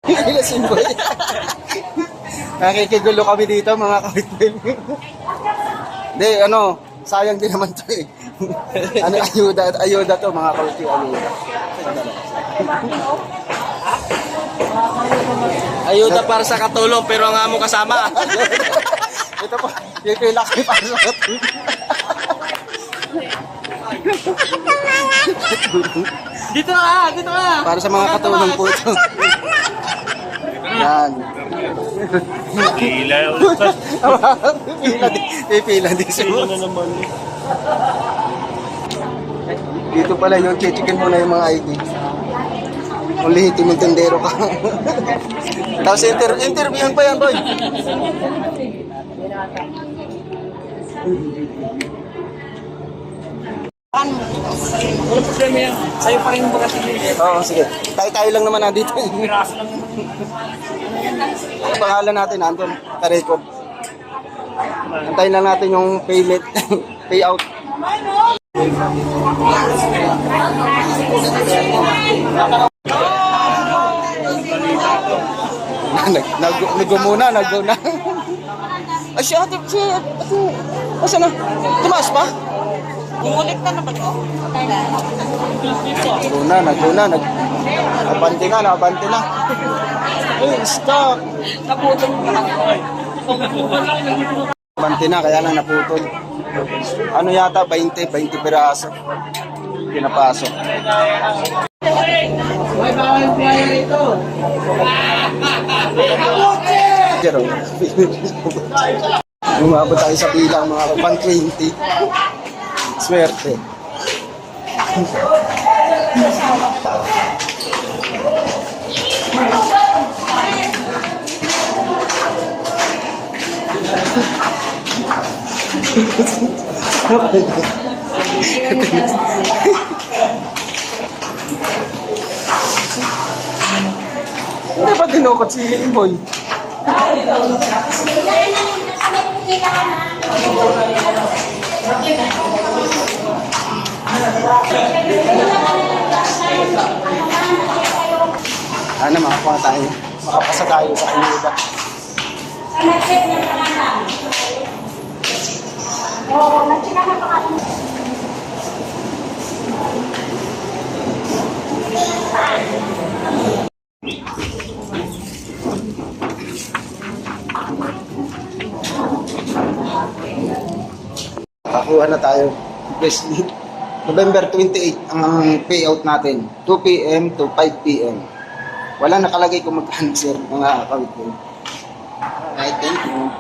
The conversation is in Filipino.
Lasing boy. Nakikigulo kami dito mga kabitboy. Hindi, ano, sayang din naman to eh. Ano, ayuda to mga kabitboy, ayuda. Ayuda para sa katulong pero ang amo kasama. Ito po, pipila kami para sa katulong. Dito ka, dito ka. Para sa mga katulong po ito. Yan. Pila. Pipila din siya. Pila na naman. Dito pala yung chichikin mo na yung mga ID. Kung lihitin mong tendero ka. Tapos interviewin pa yan, boy. Wala problema yan. Sa'yo pa rin yung bagat hindi. Oo, sige. Tayo lang naman nandito. Piraso lang naman. Pangalan natin, nandun, ka-record. Antayin lang natin yung payment, payout. Nagumuna. Ay, si ate, asa na? Tumaas pa? Umulit na naman ko. Naguna. Nabante na. Eh, stop. Naputol ko lang. Bante na, kaya lang naputol. Ano yata, 20 piraso. Pinapasok. May bawal buhaya rito. Pero, umabot tayo sa bilang mga pang 20. Swerte. Hindi ba dinukot si Boy? Sana makakuha tayo. Makapasa tayo sa ayuda. Nakakuha na tayo. November 28 ang payout natin. 2 p.m. to 5 p.m. Wala nakalagay kung magkano, sir, mga kawit ko. Alright, thank you.